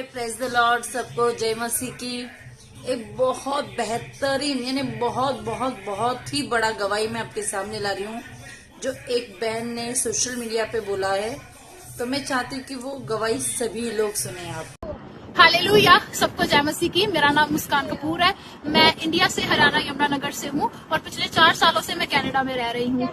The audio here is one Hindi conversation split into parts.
Hi, praise the Lord. सबको जय मसीह की। एक बहुत बेहतरीन यानी बहुत बहुत बहुत ही बड़ा गवाही मैं आपके सामने ला रही हूँ, जो एक बहन ने सोशल मीडिया पे बोला है। तो मैं चाहती हूँ कि वो गवाही सभी लोग सुने। आप हालेलुया, सबको जय मसीह की। मेरा नाम मुस्कान कपूर है। मैं इंडिया से हरियाणा यमुनानगर से हूँ और पिछले 4 सालों से मैं कनाडा में रह रही हूँ।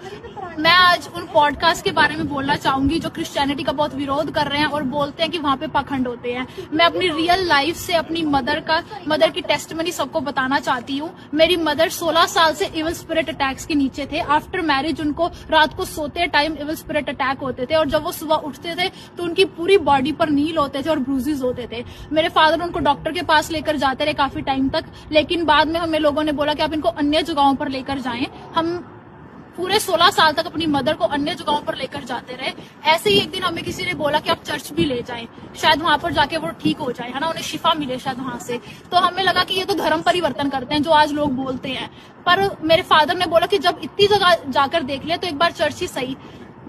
मैं आज उन पॉडकास्ट के बारे में बोलना चाहूंगी जो क्रिश्चियनिटी का बहुत विरोध कर रहे हैं और बोलते हैं कि वहाँ पे पाखंड होते हैं। मैं अपनी रियल लाइफ से अपनी मदर की टेस्टिमनी सबको बताना चाहती हूँ। मेरी मदर 16 साल से इविल स्पिरिट अटैक्स के नीचे थे। आफ्टर मैरिज उनको रात को सोते टाइम इविल स्पिरिट अटैक होते थे और जब वो सुबह उठते थे तो उनकी पूरी बॉडी पर नील होते थे और ब्रूजेस होते थे। मेरे फादर उनको डॉक्टर के पास लेकर जाते रहे काफी टाइम तक, लेकिन बाद में हमें लोगों ने बोला कि आप इनको अन्य जगहों पर लेकर जाएं। हम पूरे 16 साल तक अपनी मदर को अन्य जगहों पर लेकर जाते रहे। ऐसे ही एक दिन हमें किसी ने बोला कि आप चर्च भी ले जाएं, शायद वहां पर जाके वो ठीक हो जाए, है ना, उन्हें शिफा मिले शायद वहां से। तो हमें लगा कि ये तो धर्म परिवर्तन करते हैं जो आज लोग बोलते हैं। पर मेरे फादर ने बोला कि जब इतनी जगह जाकर देख ले तो एक बार चर्च ही सही।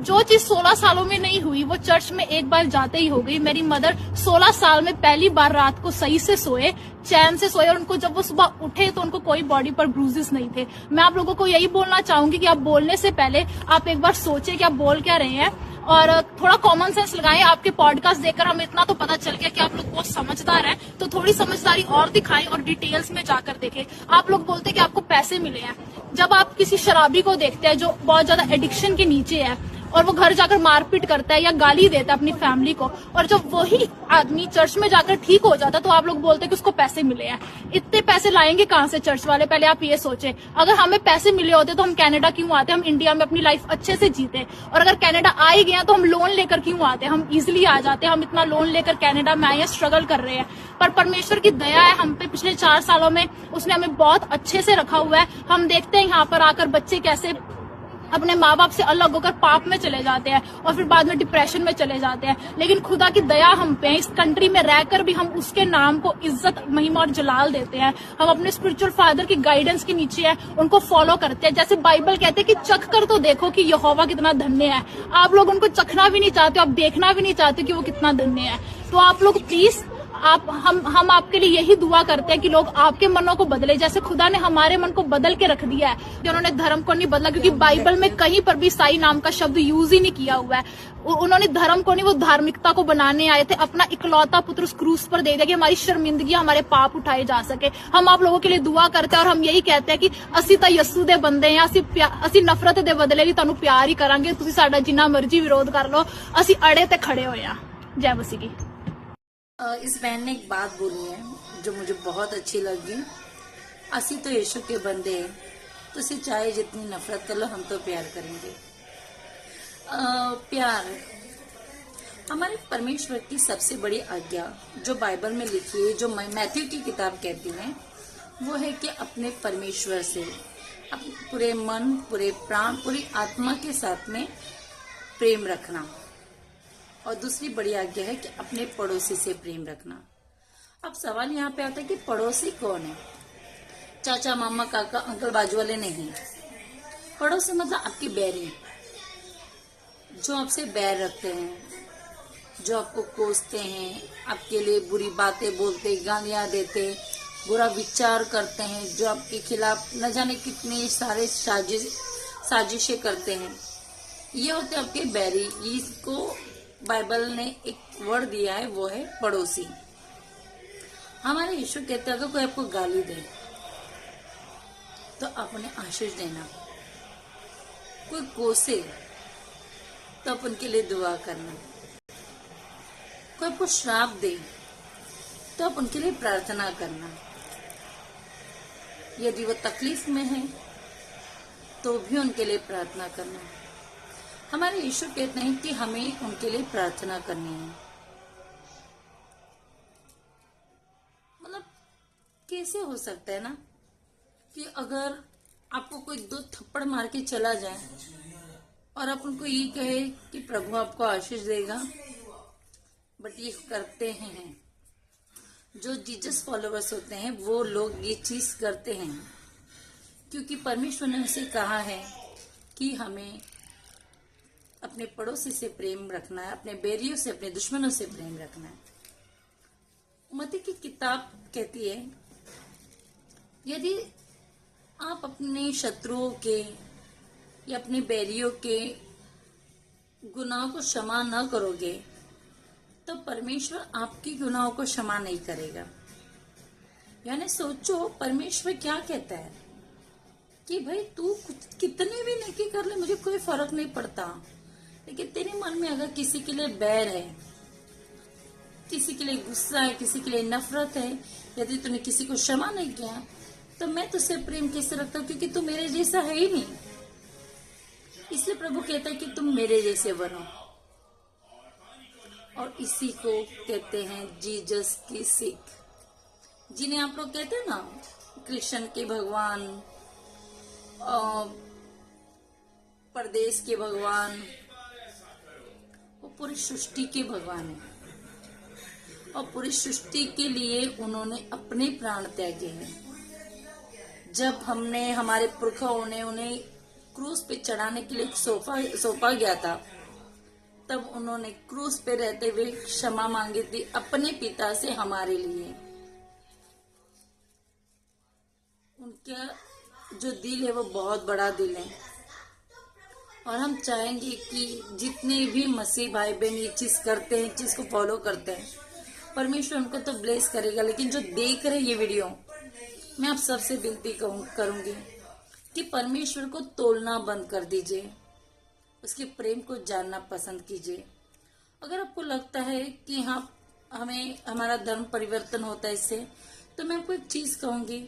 जो चीज 16 सालों में नहीं हुई वो चर्च में एक बार जाते ही हो गई। मेरी मदर 16 साल में पहली बार रात को सही से सोए, चैन से सोए, और उनको जब वो सुबह उठे तो उनको कोई बॉडी पर ब्रूजेस नहीं थे। मैं आप लोगों को यही बोलना चाहूंगी कि आप बोलने से पहले आप एक बार सोचें कि आप बोल क्या रहे हैं और थोड़ा कॉमन सेंस लगाएं। आपके पॉडकास्ट देखकर हमें इतना तो पता चल गया कि आप लोग बहुत समझदार हैं, तो थोड़ी समझदारी और दिखाएं और डिटेल्स में जाकर देखें। आप लोग बोलते हैं कि आपको पैसे मिले हैं। जब आप किसी शराबी को देखते हैं जो बहुत ज्यादा एडिक्शन के नीचे है और वो घर जाकर मारपीट करता है या गाली देता है अपनी फैमिली को, और जब वही आदमी चर्च में जाकर ठीक हो जाता है तो आप लोग बोलते हैं कि उसको पैसे मिले हैं। इतने पैसे लाएंगे कहां से चर्च वाले? पहले आप ये सोचें। अगर हमें पैसे मिले होते तो हम कनाडा क्यों आते? हम इंडिया में अपनी लाइफ अच्छे से जीते। और अगर कनाडा आ ही गया तो हम लोन लेकर क्यों आते? हम इजिली आ जाते। हम इतना लोन लेकर कनाडा में आए, स्ट्रगल कर रहे हैं। पर परमेश्वर की दया है हम पे। पिछले 4 सालों में उसने हमें बहुत अच्छे से रखा हुआ है। हम देखते हैं यहाँ पर आकर बच्चे कैसे अपने माँ बाप से अलग होकर पाप में चले जाते हैं और फिर बाद में डिप्रेशन में चले जाते हैं। लेकिन खुदा की दया हम पे, इस कंट्री में रहकर भी हम उसके नाम को इज्जत, महिमा और जलाल देते हैं। हम अपने स्पिरिचुअल फादर की गाइडेंस के नीचे है, उनको फॉलो करते हैं। जैसे बाइबल कहते हैं कि चख कर तो देखो कि यहोवा कितना धन्य है। आप लोग उनको चखना भी नहीं चाहते, आप देखना भी नहीं चाहते कि वो कितना धन्य है। तो आप लोग प्लीज हम आपके लिए यही दुआ करते हैं कि लोग आपके मनों को बदले, जैसे खुदा ने हमारे मन को बदल के रख दिया है। जो उन्होंने धर्म को नहीं बदला, क्योंकि बाइबल में कहीं पर भी ईसाई नाम का शब्द यूज ही नहीं किया हुआ है। उन्होंने धर्म को नहीं, वो धार्मिकता को बनाने आए थे। अपना इकलौता पुत्र उस क्रूस पर दे दिया कि हमारी शर्मिंदगी, हमारे पाप उठाए जा सके। हम आप लोगों के लिए दुआ करते हैं और हम यही कहते हैं कि असी तो यस्सू दे बंदे हैं, असी नफरत दे बदले भी तुहानू प्यार ही करांगे। तुसीं साडा जिन्ना मर्जी विरोध कर लो, असी अड़े ते खड़े होए हां। जय मसीह की। इस बहन ने एक बात बोली है जो मुझे बहुत अच्छी लगी। असी तो यीशु के बंदे हैं, तो उसे चाहे जितनी नफरत कर लो, हम तो प्यार करेंगे। प्यार हमारे परमेश्वर की सबसे बड़ी आज्ञा जो बाइबल में लिखी है, जो मैथ्यू की किताब कहती है, वो है कि अपने परमेश्वर से अपने पूरे मन, पूरे प्राण, पूरी आत्मा के साथ में प्रेम रखना। और दूसरी बड़ी आज्ञा है कि अपने पड़ोसी से प्रेम रखना। अब सवाल यहाँ पे आता है कि पड़ोसी कौन है? चाचा, मामा, काका, अंकल, बाजू वाले नहीं। पड़ोसी मतलब आपकी बैरी, जो आपसे बैर रखते हैं, जो आपको कोसते हैं, आपके लिए बुरी बातें बोलते, गालियां देते, बुरा विचार करते हैं, जो आपके खिलाफ न जाने कितने सारे साजिशें करते हैं। ये होते आपके बैरी। इसको बाइबल ने एक वर्ड दिया है, वो है पड़ोसी। हमारे यीशु कहते हैं अगर कोई आपको गाली दे तो आप उन्हें आशीष देना, कोई कोसे तो आप उनके लिए दुआ करना, कोई आपको श्राप दे तो आप उनके लिए प्रार्थना करना। यदि वो तकलीफ में है तो भी उनके लिए प्रार्थना करना। हमारे यीशु कहते हैं कि हमें उनके लिए प्रार्थना करनी है। मतलब कैसे हो सकता है ना कि अगर आपको कोई 2 थप्पड़ मार के चला जाए और आप उनको ये कहे कि प्रभु आपको आशीष देगा, बट ये करते हैं। जो जीसस फॉलोवर्स होते हैं वो लोग ये चीज करते हैं, क्योंकि परमेश्वर ने उसे कहा है कि हमें अपने पड़ोसी से प्रेम रखना है, अपने बैरियों से, अपने दुश्मनों से प्रेम रखना है। मत्ती की किताब कहती है, यदि आप अपने शत्रुओं के या अपने बैरियों के गुनाहों को क्षमा न करोगे तो परमेश्वर आपकी गुनाहों को क्षमा नहीं करेगा। यानी सोचो परमेश्वर क्या कहता है कि भाई तू कितने भी नेकी कर ले, मुझे कोई फर्क नहीं पड़ता, लेकिन तेरे मन में अगर किसी के लिए बैर है, किसी के लिए गुस्सा है, किसी के लिए नफरत है, यदि तूने किसी को क्षमा नहीं किया तो मैं तुझसे प्रेम कैसे रखता हूँ, क्योंकि तू मेरे जैसा है ही नहीं। इसलिए प्रभु कहता है कि तुम मेरे जैसे बनो, और इसी को कहते हैं जीसस की सीख, जिन्हें आप लोग कहते हैं ना कृष्ण के भगवान, परदेश के भगवान। वो पूरी सृष्टि के भगवान है और पूरी सृष्टि के लिए उन्होंने अपने प्राण त्यागे हैं। जब हमारे पुरखों ने उन्हें क्रूस पे चढ़ाने के लिए सौंपा गया था, तब उन्होंने क्रूस पे रहते हुए क्षमा मांगी थी अपने पिता से हमारे लिए। उनका जो दिल है वो बहुत बड़ा दिल है, और हम चाहेंगे कि जितने भी मसीह भाई बहन ये चीज करते हैं, चीज को फॉलो करते हैं, परमेश्वर उनको तो ब्लेस करेगा। लेकिन जो देख रहे ये वीडियो, मैं आप सबसे विनती करूंगी कि परमेश्वर को तोलना बंद कर दीजिए, उसके प्रेम को जानना पसंद कीजिए। अगर आपको लगता है कि हाँ हमारा धर्म परिवर्तन होता है इससे, तो मैं आपको एक चीज कहूंगी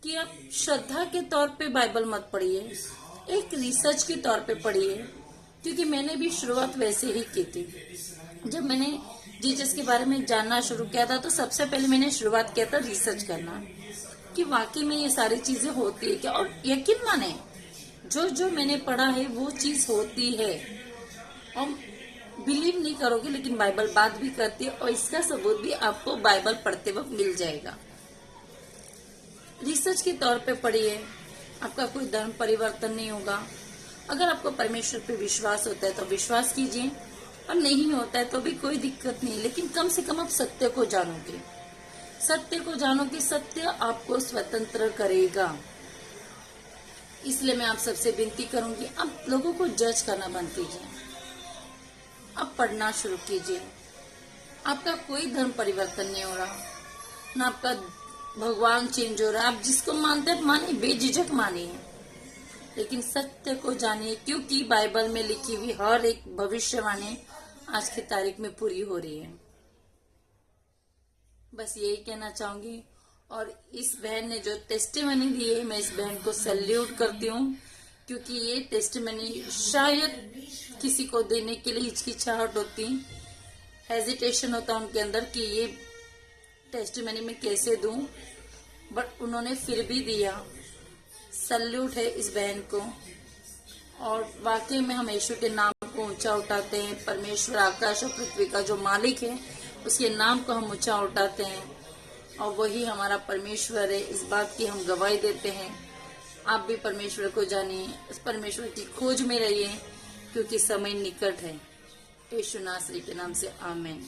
कि आप श्रद्धा के तौर पे बाइबल मत पढ़िए, एक रिसर्च के तौर पे पढ़िए, क्योंकि मैंने भी शुरुआत वैसे ही की थी। जब मैंने जीसस के बारे में जानना शुरू किया था तो सबसे पहले मैंने शुरुआत किया था रिसर्च करना कि वाकई में ये सारी चीजें होती है क्या। और यकीन माने जो मैंने पढ़ा है वो चीज होती है, और बिलीव नहीं करोगे लेकिन बाइबल बात भी करती है, और इसका सबूत भी आपको बाइबल पढ़ते वक्त मिल जाएगा। रिसर्च के तौर पे पढ़िए, आपका कोई धर्म परिवर्तन नहीं होगा। अगर आपको परमेश्वर पे विश्वास होता है तो विश्वास कीजिए, और नहीं होता है तो भी कोई दिक्कत नहीं, लेकिन कम से कम आप सत्य को जानोगे। सत्य को जानोगे, सत्य आपको स्वतंत्र करेगा। इसलिए मैं आप सबसे विनती करूंगी, आप लोगों को जज करना बंद कीजिए, आप पढ़ना शुरू कीजिए। आपका कोई धर्म परिवर्तन नहीं हो रहा, ना आपका भगवान चेंज हो रहा है। आप जिसको मानते हैं मानिए, बेझिझक मानिए, लेकिन सत्य को जानिए, क्योंकि बाइबल में लिखी हुई हर एक भविष्यवाणी आज की तारीख में पूरी हो रही है। बस यही कहना चाहूंगी। और इस बहन ने जो टेस्टिमनी दी है, मैं इस बहन को सैल्यूट करती हूँ, क्योंकि ये टेस्टिमनी शायद किसी को देने के लिए हिचकिचाहट होती, हेजिटेशन होता उनके अंदर कि ये टेस्टिमनी में कैसे दूं, बट उन्होंने फिर भी दिया। सैल्यूट है इस बहन को। और वाकई में हम यीशु के नाम को ऊंचा उठाते हैं। परमेश्वर आकाश और पृथ्वी का जो मालिक है, उसके नाम को हम ऊंचा उठाते हैं, और वही हमारा परमेश्वर है। इस बात की हम गवाही देते हैं। आप भी परमेश्वर को जानिए, उस परमेश्वर की खोज में रहिए, क्योंकि समय निकट है। यीशु नासरी के नाम से आमीन।